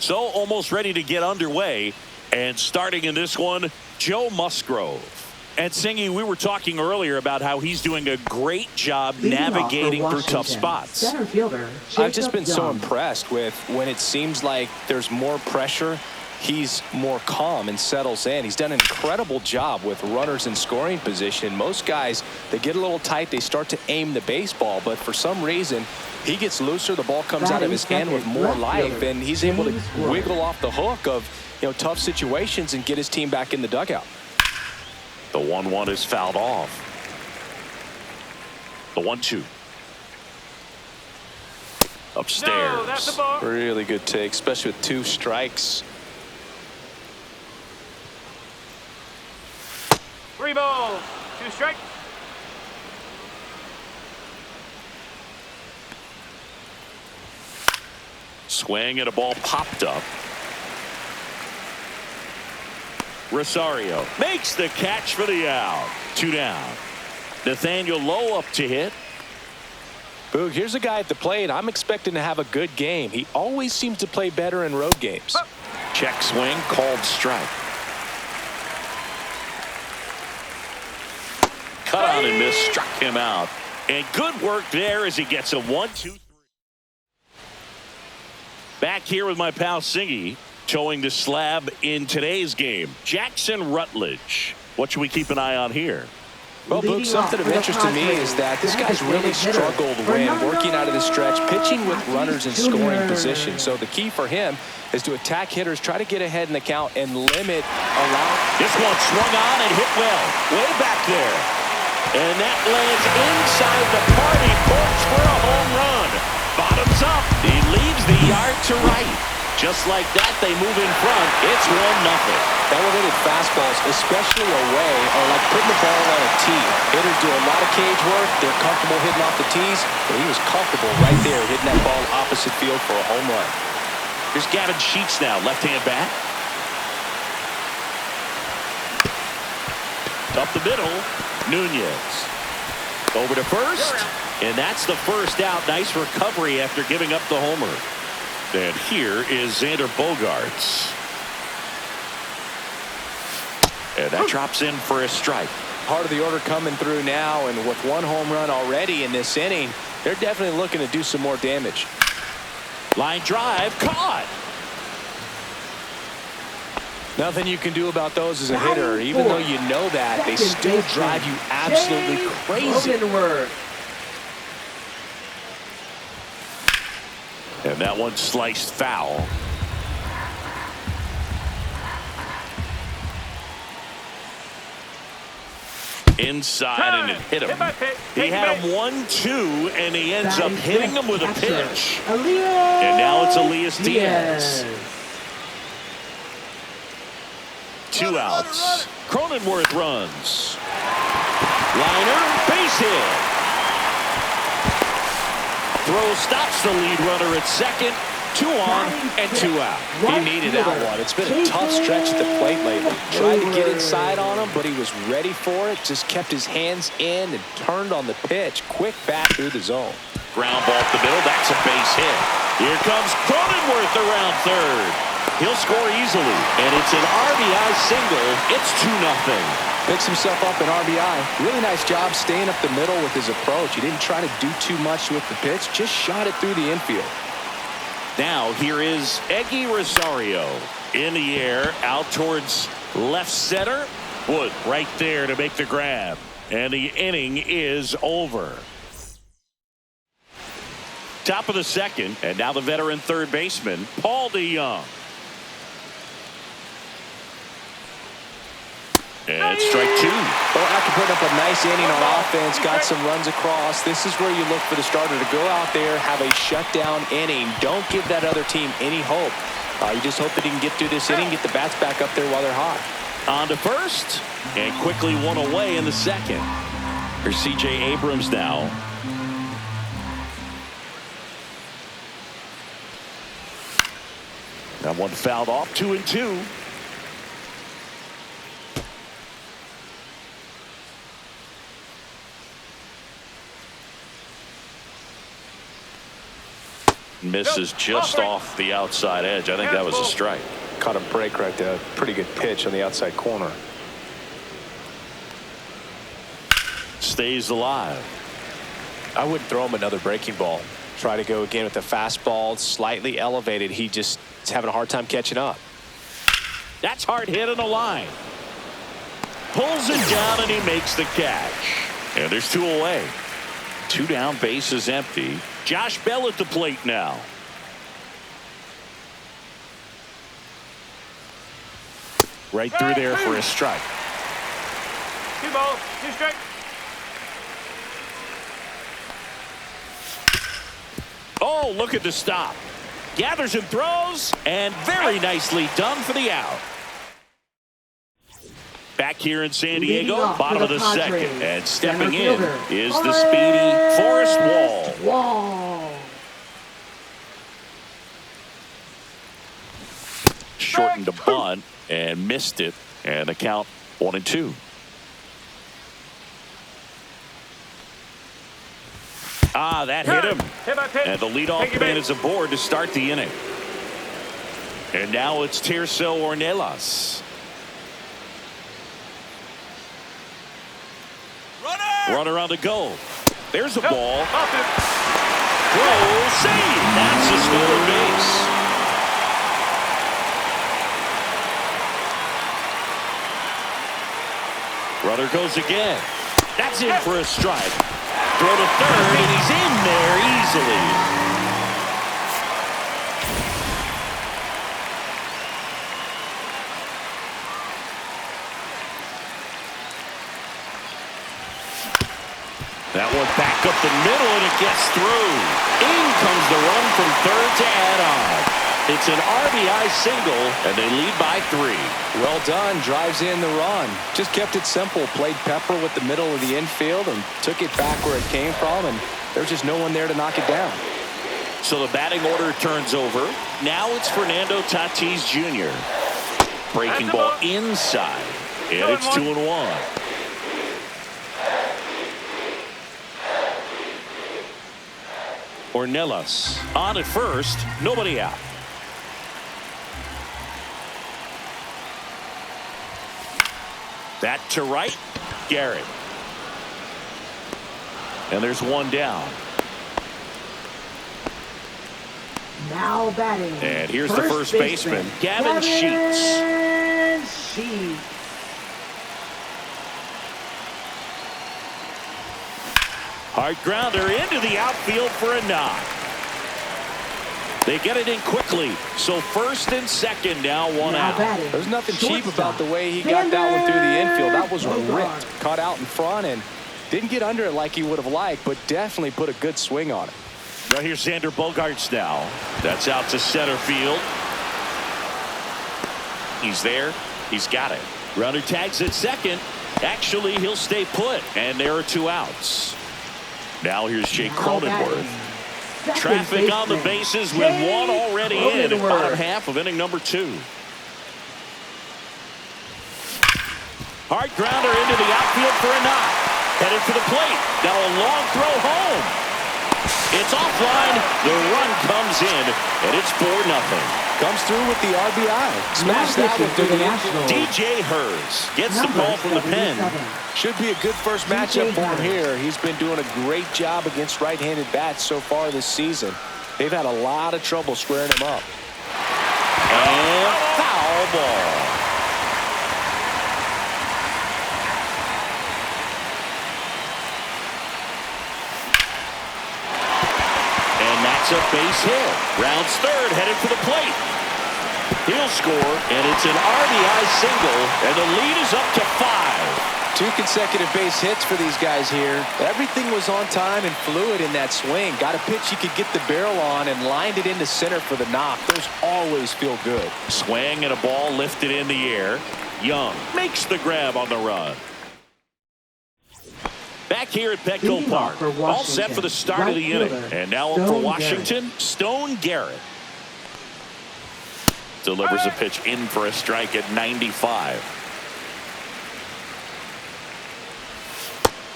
So almost ready to get underway. And starting in this one, Joe Musgrove. And Singy, we were talking earlier about how he's doing a great job navigating through tough spots. Center fielder, I've just been so impressed with when it seems like there's more pressure, he's more calm and settles in. He's done an incredible job with runners in scoring position. Most guys, they get a little tight, they start to aim the baseball, but for some reason, he gets looser, the ball comes out of his hand with more life, and he's able to wiggle off the hook of tough situations and get his team back in the dugout. The 1-1 is fouled off. The 1-2. Upstairs. No, that's a ball. Really good take, especially with 2 strikes. 3 balls, 2 strikes. Swing and a ball popped up. Rosario makes the catch for the out. 2 down. Nathaniel Lowe up to hit. Boog, here's a guy at the plate. I'm expecting to have a good game. He always seems to play better in road games. Check swing, called strike. Cut on and miss, struck him out. And good work there as he gets a 1-2-3. Back here with my pal Singy, showing the slab in today's game. Jackson Rutledge. What should we keep an eye on here? Well, Boog, something of interest to me is that this guy's really struggled when working out of the stretch, pitching with runners in scoring position. So the key for him is to attack hitters, try to get ahead in the count, and limit This one swung on and hit well. Way back there. And that lands inside the party porch for a home run. Bottoms up. He leaves the yard to right. Just like that, they move in front. It's 1-0. Elevated fastballs, especially away, are like putting the ball on a tee. Hitters do a lot of cage work. They're comfortable hitting off the tees, but he was comfortable right there hitting that ball opposite field for a home run. Here's Gavin Sheets now, left-hand bat. Up the middle, Nunez. Over to first, and that's the first out. Nice recovery after giving up the homer. And here is Xander Bogaerts. And that drops in for a strike. Part of the order coming through now, and with 1 home run already in this inning, they're definitely looking to do some more damage. Line drive, caught. Nothing you can do about those as a hitter. Even though you know that, they still drive you absolutely crazy. And that one sliced foul. Inside and it hit him. He had him 1-2 and he ends up hitting him with a pitch. And now it's Elias Diaz. 2 outs. Cronenworth runs. Liner, base hit. Throw stops the lead runner at second. 2 on and 2 out. He needed that one. It's been a tough stretch at the plate lately. Tried to get inside on him, but he was ready for it. Just kept his hands in and turned on the pitch. Quick bat through the zone. Ground ball up the middle. That's a base hit. Here comes Cronenworth around third. He'll score easily, and it's an RBI single. It's 2-0. Picks himself up an RBI. Really nice job staying up the middle with his approach. He didn't try to do too much with the pitch. Just shot it through the infield. Now here is Eggy Rosario in the air out towards left center. Wood right there to make the grab. And the inning is over. Top of the second, and now the veteran third baseman, Paul DeYoung. And strike 2. Well, after putting up a nice inning on offense, got some runs across, this is where you look for the starter to go out there, have a shutdown inning. Don't give that other team any hope. You just hope that he can get through this inning, get the bats back up there while they're hot. On to first, and quickly one away in the second. Here's C.J. Abrams now. That one fouled off, 2-2. Misses just off the outside edge. I think that was a strike. Caught a break right there. Pretty good pitch on the outside corner. Stays alive. I wouldn't throw him another breaking ball. Try to go again with the fastball, slightly elevated. He just is having a hard time catching up. That's hard hit on the line. Pulls it down and he makes the catch. And there's 2 away. 2 down, bases empty. Josh Bell at the plate now. Right through there for a strike. 2 balls, 2 strikes. Oh, look at the stop. Gathers and throws, and very nicely done for the out. Back here in San Diego, bottom of the second. And stepping in is the speedy Forrest Wall. Shortened a bunt and missed it. And the count 1-2. Ah, that hit him. And the leadoff man is aboard to start the inning. And now it's Tirso Ornelas. Runner on the go. There's the ball. Throw, save. That's a stolen base. Runner goes again. That's in for a strike. Throw to third, and he's in there easily. That one back up the middle, and it gets through. In comes the run from third to add on. It's an RBI single, and they lead by 3. Well done. Drives in the run. Just kept it simple. Played pepper with the middle of the infield and took it back where it came from, and there's just no one there to knock it down. So the batting order turns over. Now it's Fernando Tatis Jr. Breaking ball inside, and it's 2-1. Ornelas on at first, nobody out. That to right, Garrett. And there's one down. Now batting. And here's the first baseman, Gavin Sheets. Hard grounder into the outfield for a knock. They get it in quickly. So first and second now, one out. There's nothing cheap about the way he got that one through the infield. That was ripped. Caught out in front and didn't get under it like he would have liked, but definitely put a good swing on it. Right here's Xander Bogaerts now. That's out to center field. He's there. He's got it. Runner tags at second. Actually, he'll stay put. And there are 2 outs. Now here's Jake Cronenworth. Traffic on the bases with one already in the bottom half of inning number 2. Hard grounder into the outfield for a knock. Headed for the plate. Now a long throw home. It's offline. The run comes in, and it's 4-0. Comes through with the RBI. Smash that one through the infield. DJ Hers gets the ball from the pen. Should be a good first matchup for him here. He's been doing a great job against right-handed bats so far this season. They've had a lot of trouble squaring him up. And foul ball. And that's a base hit. Rounds third, headed for the plate. He'll score, and it's an RBI single, and the lead is up to 5. 2 consecutive base hits for these guys here. Everything was on time and fluid in that swing. Got a pitch he could get the barrel on and lined it into center for the knock. Those always feel good. Swing and a ball lifted in the air. Young makes the grab on the run. Back here at Petco Park. All set for the start of the inning. And now up for Washington, Stone Garrett. Delivers a pitch in for a strike at 95.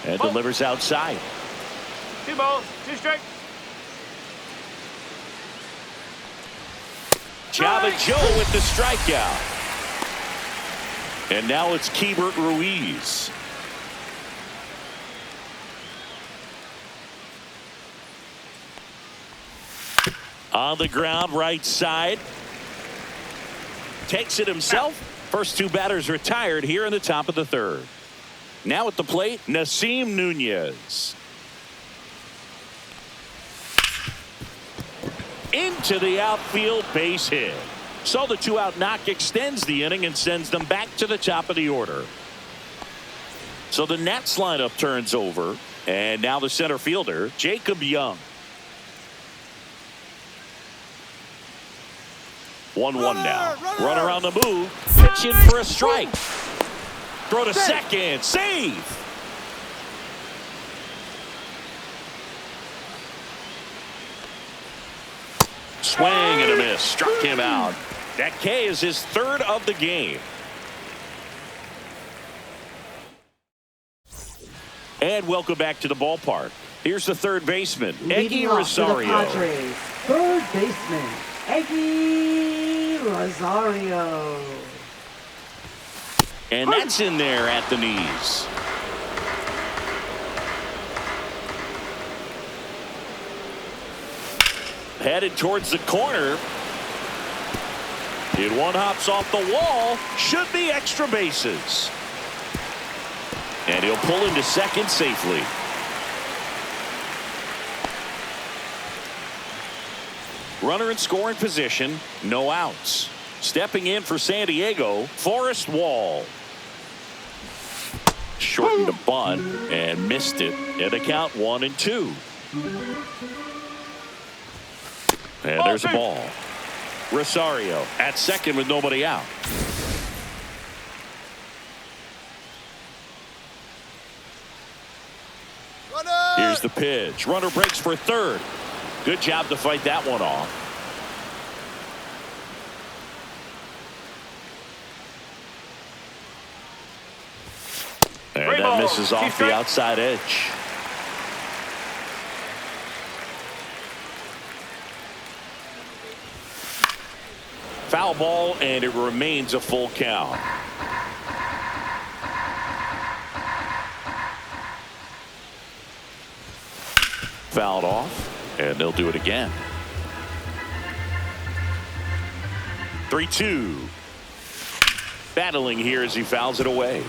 And delivers outside. 2 balls, 2 strikes. Java Joe with the strikeout. And now it's Keibert Ruiz. On the ground, right side. Takes it himself. First two batters retired here in the top of the third. Now at the plate, Nasim Nunez. Into the outfield, base hit. So the two-out knock extends the inning and sends them back to the top of the order. So the Nats lineup turns over. And now the center fielder, Jacob Young. 1-1 now. Runner on the move. Pitch in for a strike. Throw to second. Save. Swing and a miss. Struck him out. That K is his third of the game. And welcome back to the ballpark. Here's the third baseman, Eggy Rosario. The Padres, third baseman, Eggy Rosario. And that's in there at the knees. Headed towards the corner. Hit one, hops off the wall. Should be extra bases. And he'll pull into second safely. Runner in scoring position. No outs. Stepping in for San Diego, Forrest Wall. Shortened a bunt and missed it. And the count 1-2. And there's a ball. Rosario at second with nobody out. Here's the pitch. Runner breaks for third. Good job to fight that one off. And that misses off the outside edge. Foul ball, and it remains a full count. Fouled off, and they'll do it again. 3-2. Battling here as he fouls it away.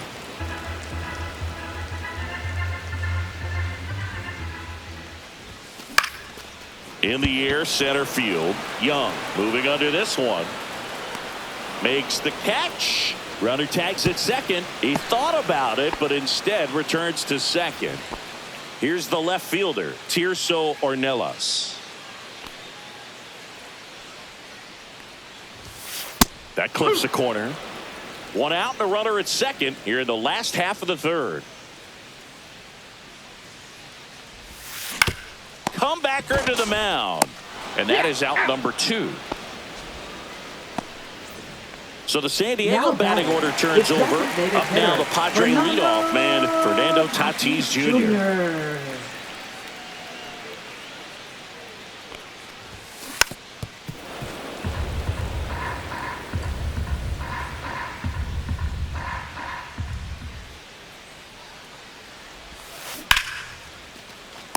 In the air, center field. Young moving under this one. Makes the catch. Runner tags at second. He thought about it, but instead returns to second. Here's the left fielder, Tirso Ornelas. That clips the corner. One out and a runner at second here in the last half of the third. Comebacker to the mound. And that is out number 2. So the San Diego batting order turns over. Up now the Padre leadoff man, Fernando Tatis Jr.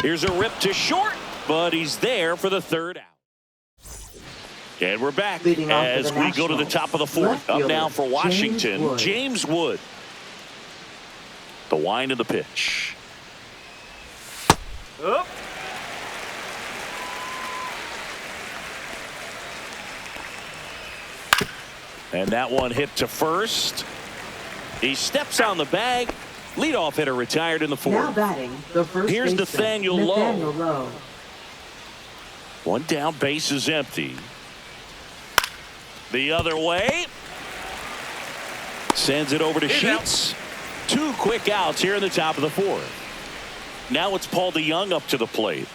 Here's a rip to short, but he's there for the third out. And we're back as we go to the top of the fourth. Up now for Washington, James Wood. The wind of the pitch. Up. And that one hit to first. He steps on the bag. Leadoff hitter retired in the fourth. Now batting, the first Here's baseman, Nathaniel Lowe. One down, base is empty. The other way. Sends it over to Sheets. 2 quick outs here in the top of the fourth. Now it's Paul DeYoung up to the plate.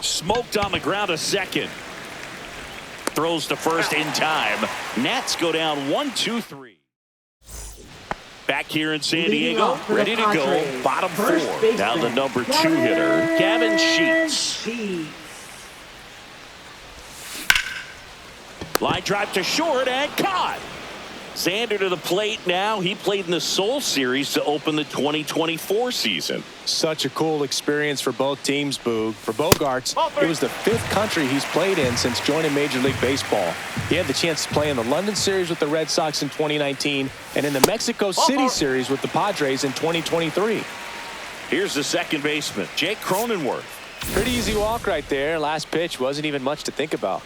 Smoked on the ground a second. Throws to first in time. Nats go down 1-2-3. Back here in San Diego, ready to go. Bottom 4. Now the number 2 hitter, Gavin Sheets. Cheats. Line drive to short and caught. Xander to the plate now. He played in the Seoul Series to open the 2024 season. Such a cool experience for both teams, Boog. For Bogaerts, it was the 5th country he's played in since joining Major League Baseball. He had the chance to play in the London Series with the Red Sox in 2019 and in the Mexico City Series with the Padres in 2023. Here's the second baseman, Jake Cronenworth. Pretty easy walk right there. Last pitch wasn't even much to think about.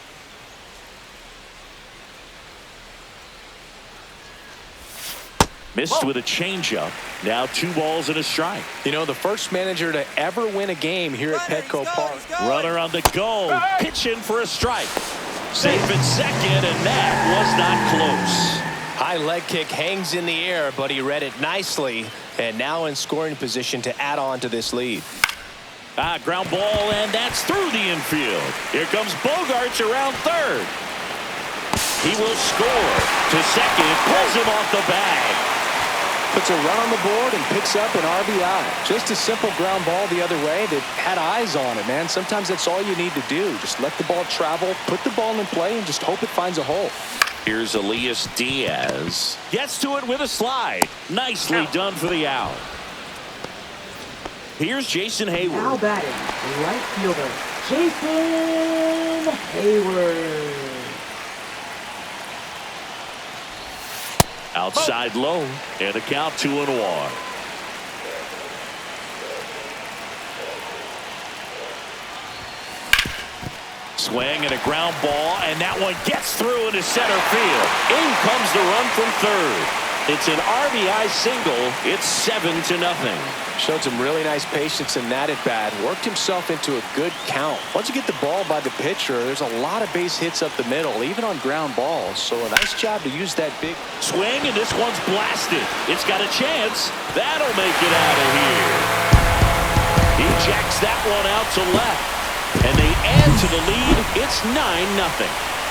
Missed with a changeup. Now 2 balls and a strike. You know, the first manager to ever win a game here at Petco Park. Runner on the go. Pitching for a strike. Safe at second, and that was not close. High leg kick hangs in the air, but he read it nicely. And now in scoring position to add on to this lead. Ground ball, and that's through the infield. Here comes Bogaerts around third. He will score to second. Pulls him off the bag. Puts a run on the board and picks up an RBI. Just a simple ground ball the other way that had eyes on it, man. Sometimes that's all you need to do. Just let the ball travel, put the ball in play, and just hope it finds a hole. Here's Elias Diaz. Gets to it with a slide. Nicely done for the out. Here's Jason Hayward. Now batting, right fielder, Jason Hayward. Outside low, and a count 2-1. Swing and a ground ball, and that one gets through into center field. In comes the run from third. It's an RBI single. It's 7-0. Showed some really nice patience in that at bat. Worked himself into a good count. Once you get the ball by the pitcher, there's a lot of base hits up the middle, even on ground balls. So a nice job to use that big swing, and this one's blasted. It's got a chance. That'll make it out of here. He jacks that one out to left, and they add to the lead. It's 9-0.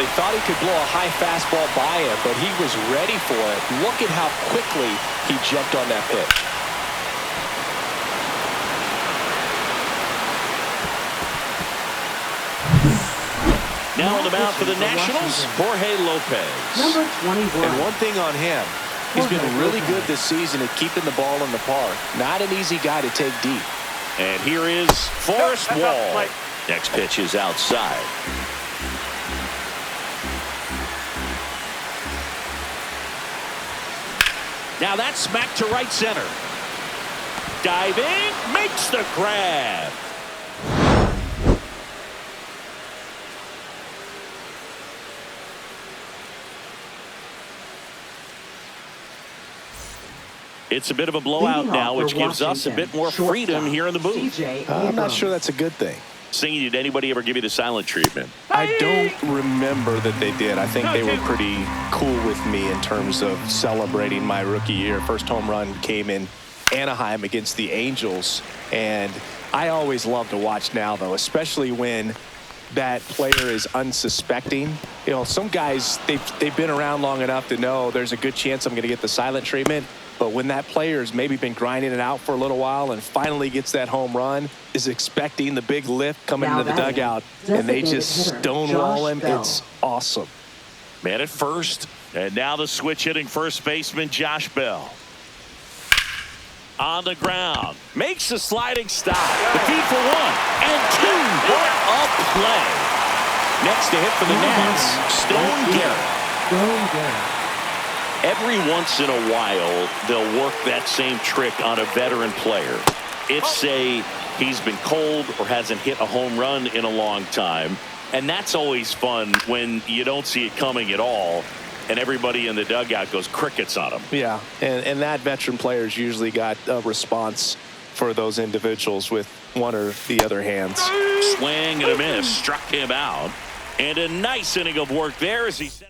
They thought he could blow a high fastball by him, but he was ready for it. Look at how quickly he jumped on that pitch. Now on the mound for the Nationals, Jorge Lopez. Number 21. And one thing on him, he's been really good this season at keeping the ball in the park. Not an easy guy to take deep. And here is Forrest Wall. Next pitch is outside. Now that's smacked to right center. Diving, makes the grab. It's a bit of a blowout now, which gives us a bit more freedom here in the booth. I'm not sure that's a good thing. Singing, did anybody ever give you the silent treatment? I don't remember that they did. I think they were pretty cool with me in terms of celebrating my rookie year. First home run came in Anaheim against the Angels. And I always love to watch now, though, especially when that player is unsuspecting. You know, some guys, they've been around long enough to know there's a good chance I'm going to get the silent treatment. But when that player's maybe been grinding it out for a little while and finally gets that home run, is expecting the big lift coming into the dugout, and they just stonewall him, it's awesome. Man at first, and now the switch hitting first baseman Josh Bell. On the ground, makes a sliding stop. The feed for 1 and 2. What a play. Next to hit for the Nats, Stone Garrett. Every once in a while, they'll work that same trick on a veteran player. If, say, he's been cold or hasn't hit a home run in a long time, and that's always fun when you don't see it coming at all, and everybody in the dugout goes crickets on him. Yeah, and that veteran player's usually got a response for those individuals with one or the other hands. Swing and a miss, struck him out. And a nice inning of work there as he sets.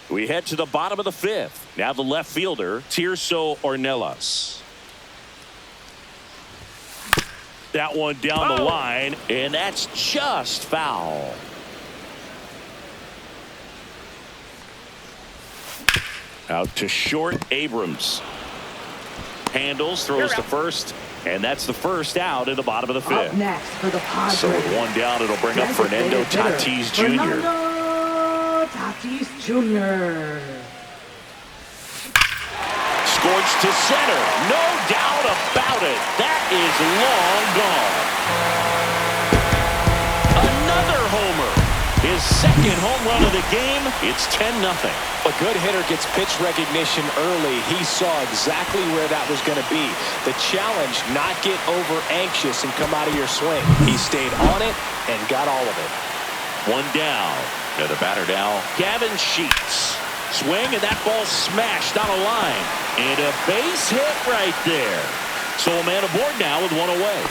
We head to the bottom of the 5th. Now the left fielder, Tirso Ornelas. That one down the line, and that's just foul. Out to short, Abrams. Handles, throws to first, And that's the first out in the bottom of the Up fifth. next for the Padres. So with one down, it'll bring up Fernando Tatis Jr. Fernando Tatis Jr. Scorched to center. No doubt about it. That is long gone. Another homer. His second home run of the game. It's 10-0. A good hitter gets pitch recognition early. He saw exactly where that was going to be. The challenge, not get over anxious and come out of your swing. He stayed on it and got all of it. One down. To the batter now, Gavin Sheets. Swing, and that ball smashed down a line. And a base hit right there. So a man aboard now with one away.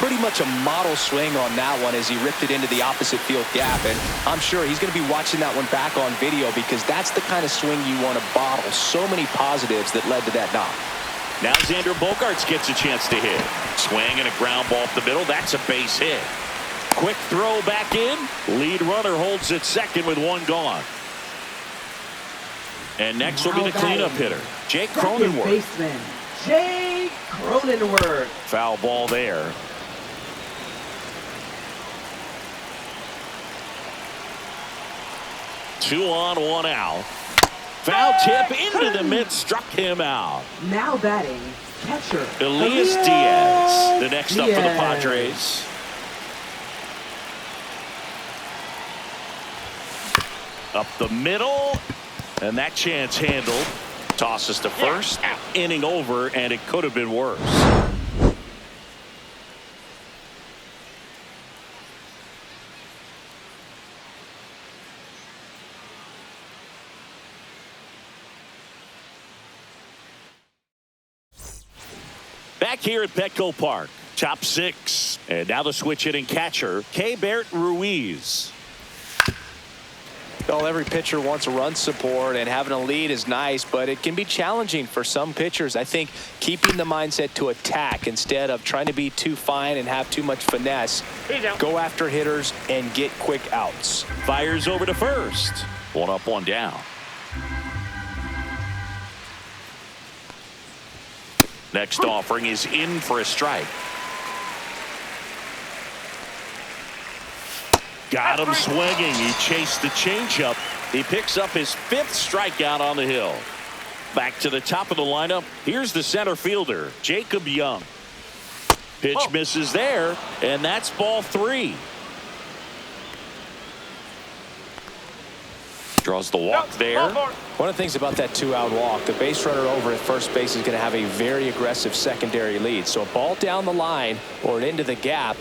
Pretty much a model swing on that one as he ripped it into the opposite field gap. And I'm sure he's going to be watching that one back on video because that's the kind of swing you want to bottle. So many positives that led to that knock. Now Xander Bogaerts gets a chance to hit. Swing and a ground ball up the middle. That's a base hit. Quick throw back in. Lead runner holds at second with one gone. And next will be the cleanup hitter, Jake Cronenworth. Baseman, Jake Cronenworth. Foul ball there. Two on, one out. Foul tip into the mid, struck him out. Now batting, catcher Elias Diaz, the next up for the Padres. Up the middle, and that chance handled. Tosses to first, inning over, and it could have been worse. Back here at Petco Park, top six. And now the switch hitting catcher, Keibert Ruiz. Well, every pitcher wants a run support, and having a lead is nice, but it can be challenging for some pitchers. I think keeping the mindset to attack instead of trying to be too fine and have too much finesse. Go after hitters and get quick outs. Fires over to first. One up, one down. Next offering is in for a strike. Got him swinging. He chased the changeup. He picks up his fifth strikeout on the hill. Back to the top of the lineup. Here's the center fielder, Jacob Young. Pitch misses there, and that's ball three. Draws the walk there. One of the things about that two-out walk, the base runner over at first base is going to have a very aggressive secondary lead. So a ball down the line or into the gap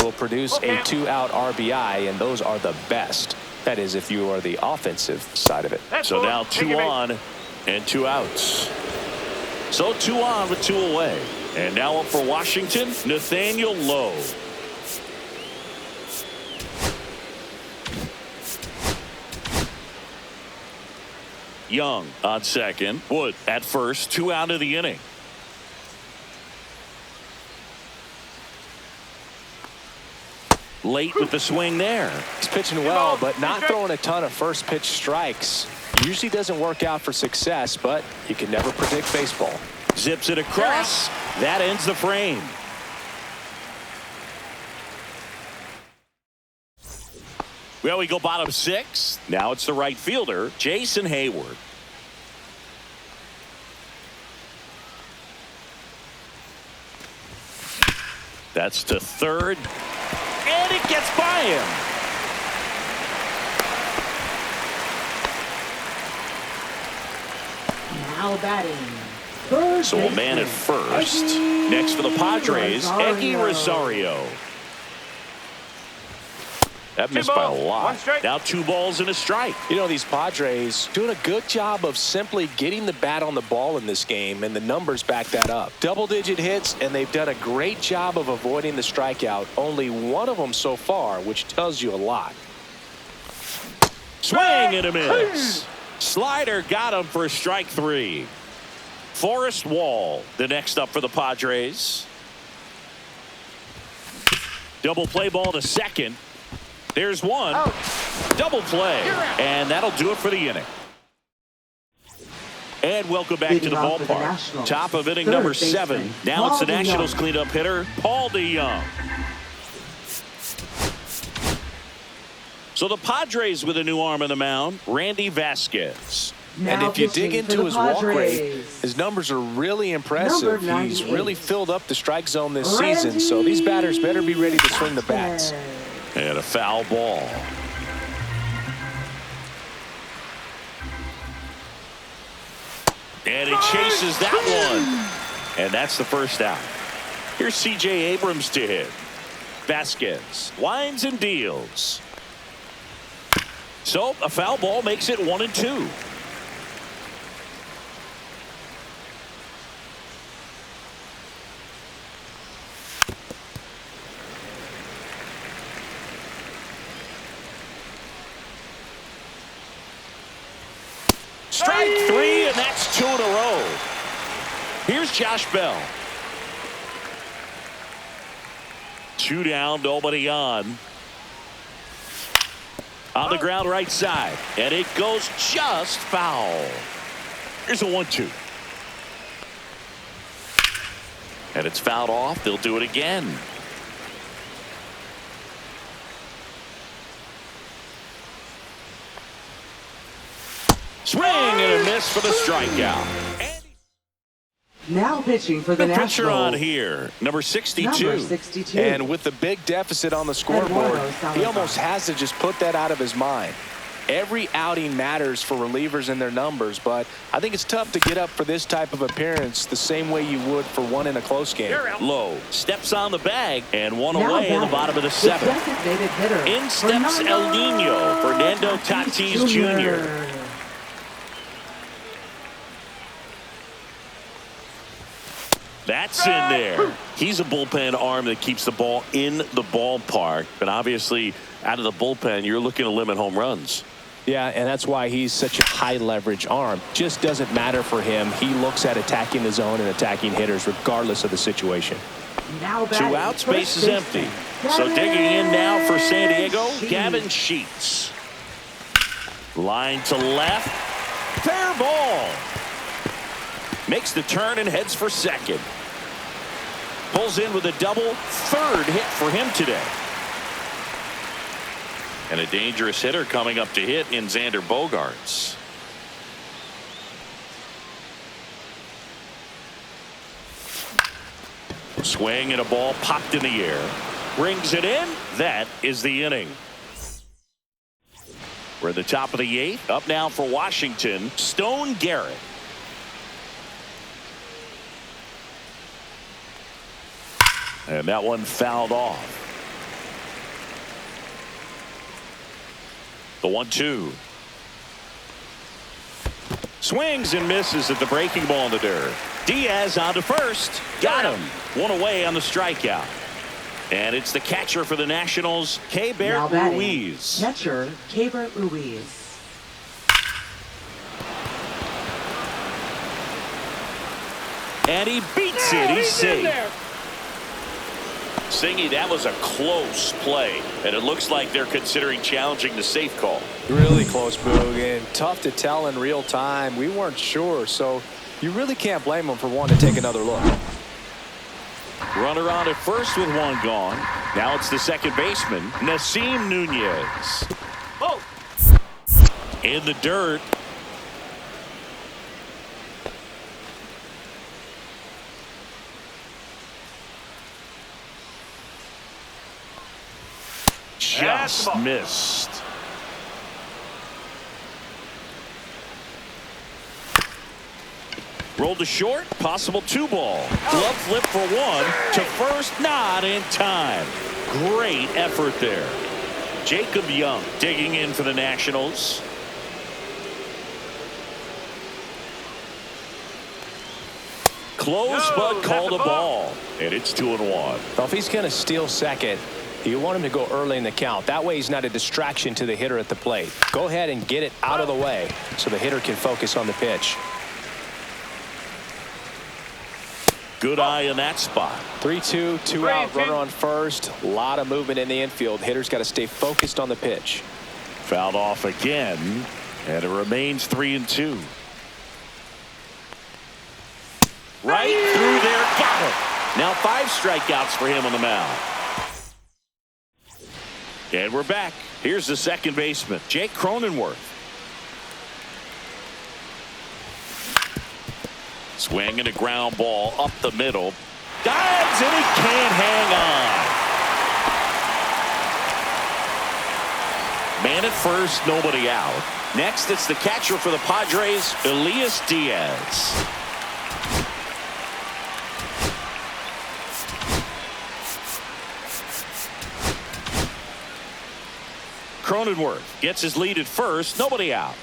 will produce a two-out RBI, and those are the best. That is, if you are the offensive side of it. So now two on and two outs. So two on with two away. And now up for Washington, Nathaniel Lowe. Young on second. Wood at first. Two out of the inning. Late with the swing there. He's pitching well, but not throwing a ton of first pitch strikes. Usually doesn't work out for success, but you can never predict baseball. Zips it across. That ends the frame. Well, we go bottom six. Now it's the right fielder, Jason Hayward. That's to third. And it gets by him. Now batting, third So a man at first. Next for the Padres, Eggy Rosario. That missed by a lot. Now 2 balls and a strike. You know, these Padres doing a good job of simply getting the bat on the ball in this game, and the numbers back that up. Double-digit hits, and they've done a great job of avoiding the strikeout. Only one of them so far, which tells you a lot. Swing and a miss. Slider got him for strike 3. Forrest Wall, the next up for the Padres. Double play ball to second. There's one. Double play. And that'll do it for the inning. And welcome back to the ballpark. Top of inning number 7. Now it's the Nationals cleanup hitter, Paul DeYoung. So the Padres with a new arm on the mound, Randy Vasquez. And if you dig into his walk rate, his numbers are really impressive. He's really filled up the strike zone this season, so these batters better be ready to swing the bats. And a foul ball. And he chases that one. And that's the first out. Here's C.J. Abrams to hit. Vasquez winds and deals. So a foul ball makes it 1-2. Strike 3, and that's 2 in a row. Here's Josh Bell. 2 down, nobody on. On the ground right side, and it goes just foul. Here's a 1-2. And it's fouled off. They'll do it again. Swing and a miss for the strikeout. Now pitching for the Nationals. Pitcher on here, number 62. And with the big deficit on the scoreboard, he almost has to just put that out of his mind. Every outing matters for relievers and their numbers, but I think it's tough to get up for this type of appearance the same way you would for one in a close game. Low steps on the bag and one away in the bottom of the 7th. In steps El Nino, Fernando Tatis Jr. That's in there. He's a bullpen arm that keeps the ball in the ballpark. But obviously, out of the bullpen, you're looking to limit home runs. Yeah, and that's why he's such a high leverage arm. Just doesn't matter for him. He looks at attacking the zone and attacking hitters regardless of the situation. 2 outs, base is empty. So digging in now for San Diego, Gavin Sheets. Line to left. Fair ball. Makes the turn and heads for second. Pulls in with a double. 3rd hit for him today. And a dangerous hitter coming up to hit in Xander Bogaerts. Swing and a ball popped in the air. Rings it in. That is the inning. We're at the top of the 8th. Up now for Washington, Stone Garrett. And that one fouled off. The 1-2. Swings and misses at the breaking ball in the dirt. Diaz on to first. Got him. 1 away on the strikeout. And it's the catcher for the Nationals, Keibert Ruiz. Catcher, Keibert Ruiz. And he beats it. He's safe. Singy, that was a close play, and it looks like they're considering challenging the safe call. Really close, Boog, and tough to tell in real time. We weren't sure, so you really can't blame them for wanting to take another look. Runner on at first with 1 gone. Now it's the second baseman, Nasim Nunez. Oh. In the dirt. Just missed. Rolled to short, possible 2-ball. Glove flip for 1 to first, not in time. Great effort there. Jacob Young digging in for the Nationals. Close, but called a ball. And it's 2-1. Well, if he's going to steal second, you want him to go early in the count. That way he's not a distraction to the hitter at the plate. Go ahead and get it out of the way so the hitter can focus on the pitch. Good eye in that spot. 3-2, 2-out, runner on first. A lot of movement in the infield. Hitter's got to stay focused on the pitch. Fouled off again, and it remains 3-2. Right through there. Got it. Now 5 strikeouts for him on the mound. And we're back. Here's the second baseman, Jake Cronenworth. Swinging a ground ball up the middle. Dives, and he can't hang on. Man at first, nobody out. Next, it's the catcher for the Padres, Elias Diaz. Cronenworth gets his lead at first, nobody out.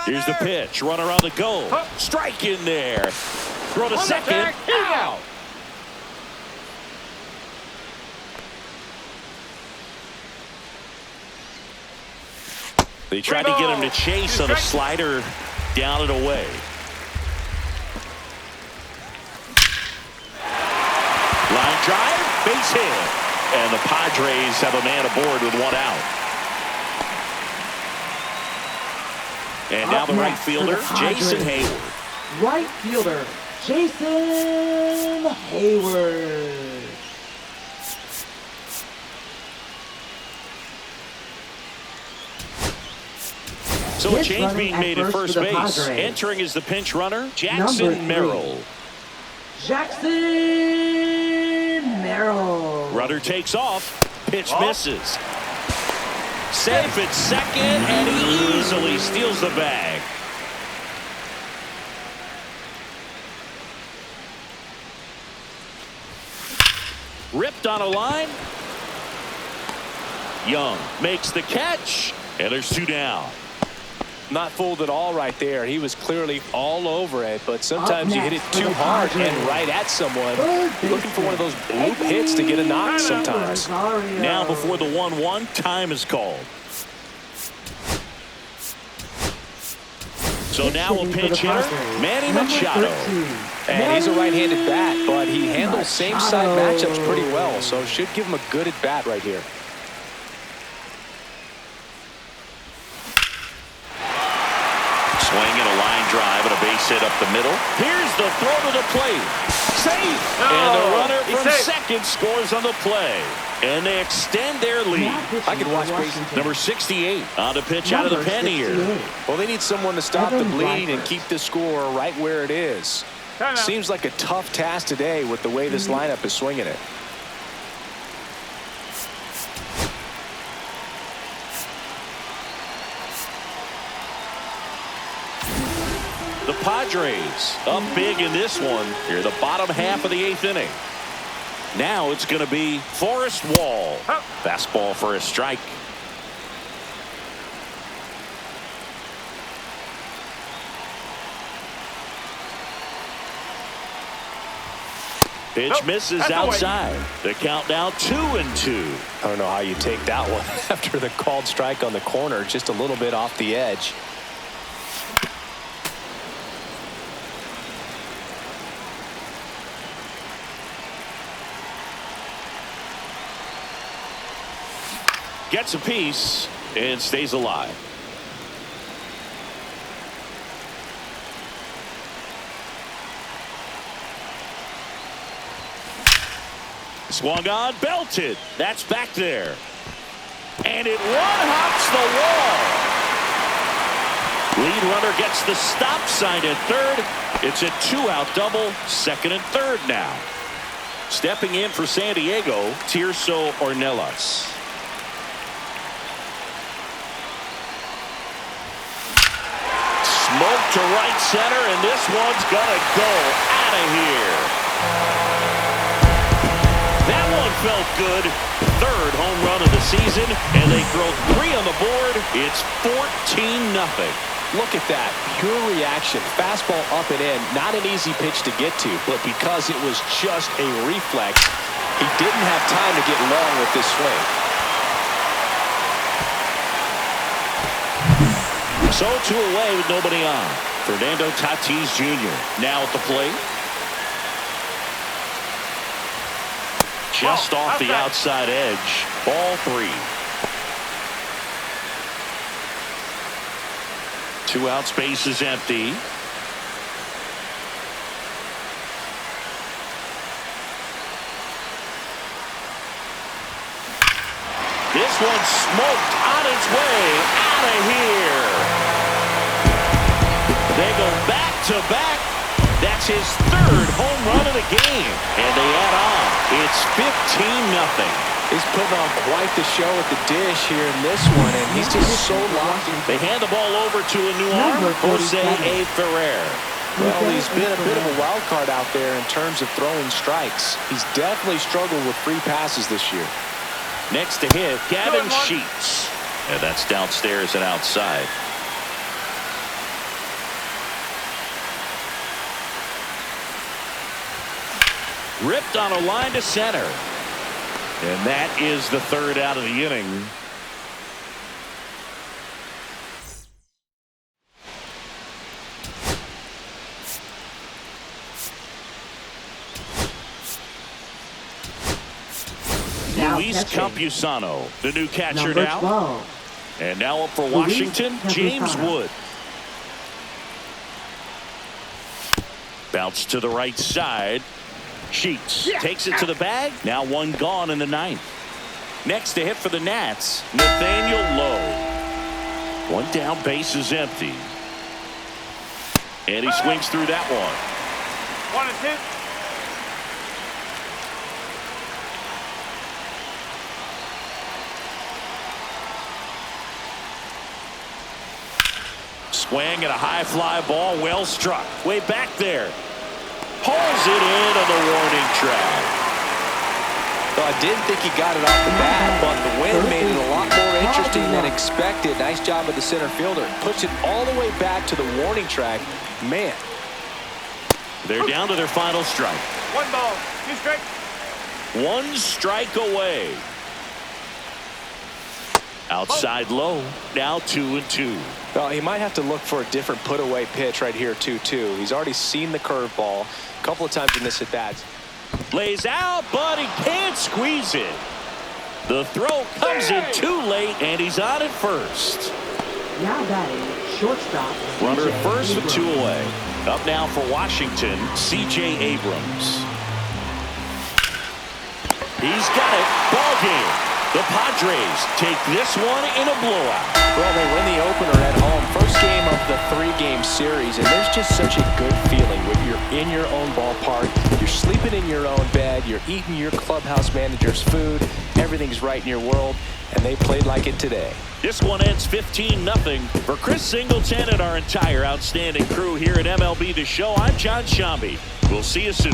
Here's the pitch. Runner on the go. Strike in there. Throw to second. Out. They tried to get him to chase on a slider down and away. Line drive, base hit. And the Padres have a man aboard with 1 out. And now the right fielder, Jason Hayward. Right fielder, Jason Hayward. So a change being made at first base. Entering is the pinch runner, Jackson Merrill. Jackson Merrill. Runner takes off. Pitch misses. Safe at second, and he easily steals the bag. Ripped on a line. Young makes the catch, and there's 2 down. Not fooled at all right there. He was clearly all over it, but sometimes you hit it too hard and right at someone. Looking for one of those bloop hits to get a knock sometimes. Now before the 1-1, time is called. So now a pinch hitter, Manny Machado. And he's a right-handed bat, but he handles same-side matchups pretty well, so should give him a good at-bat right here. Swinging a line drive and a base hit up the middle. Here's the throw to the plate. Safe! And the runner from second scores on the play. And they extend their lead. I could watch base. Number 68 on the pitch out of the pen here. Well, they need someone to stop the bleed and keep the score right where it is. Seems like a tough task today with the way this lineup is swinging it. The Padres up big in this one. Here, the bottom half of the 8th inning. Now it's going to be Forrest Wall. Fastball for a strike. Pitch misses outside. The count now 2-2. I don't know how you take that one after the called strike on the corner, just a little bit off the edge. Gets a piece and stays alive. Swung on, belted. That's back there. And it one-hops the wall. Lead runner gets the stop sign at third. It's a 2-out double, second and third now. Stepping in for San Diego, Tirso Ornelas. Smoke to right center, and this one's gonna go out of here. That one felt good. Third home run of the season, and they throw 3 on the board. It's 14-0. Look at that. Pure reaction. Fastball up and in. Not an easy pitch to get to, but because it was just a reflex, he didn't have time to get long with this swing. So 2 away with nobody on. Fernando Tatis Jr. now at the plate. Just off the outside edge. Ball 3. 2 outs, base is empty. This one smoked on its way out of here. They go back to back. That's his 3rd home run of the game. And they add on. It's 15-0. He's putting on quite the show at the dish here in this one, and he's just so locked in. They hand the ball over to a new arm, Jose A. Ferrer. Well, he's been a bit of a wild card out there in terms of throwing strikes. He's definitely struggled with free passes this year. Next to hit, Gavin Sheets. And that's downstairs and outside. Ripped on a line to center. And that is the 3rd out of the inning. Luis Campusano, the new catcher now. 12. And now up for Washington, James Wood. Bounce to the right side. Sheets takes it to the bag. Now 1 gone in the 9th. Next to hit for the Nats, Nathaniel Lowe. 1 down, base is empty. And he swings through that one. 1 and 2. Swing and a high fly ball, well struck. Way back there. Pulls it into the warning track. Well, I didn't think he got it off the bat, but the wind made it a lot more interesting than expected. Nice job of the center fielder. Puts it all the way back to the warning track. Man. They're down to their final strike. 1 ball, 2 strikes. 1 strike away. Outside low. Now 2-2. Well, he might have to look for a different put-away pitch right here, 2-2. He's already seen the curveball a couple of times in this at-bat. Lays out, but he can't squeeze it. The throw comes in too late, and he's on at first. Now batting, shortstop. Runner at first with 2 away. Up now for Washington, C.J. Abrams. He's got it. Ball game. The Padres take this one in a blowout. Well, they win the opener at home. First game of the 3-game series, and there's just such a good feeling when you're in your own ballpark, you're sleeping in your own bed, you're eating your clubhouse manager's food, everything's right in your world, and they played like it today. This one ends 15-0. For Chris Singleton and our entire outstanding crew here at MLB The Show, I'm John Shambi. We'll see you soon.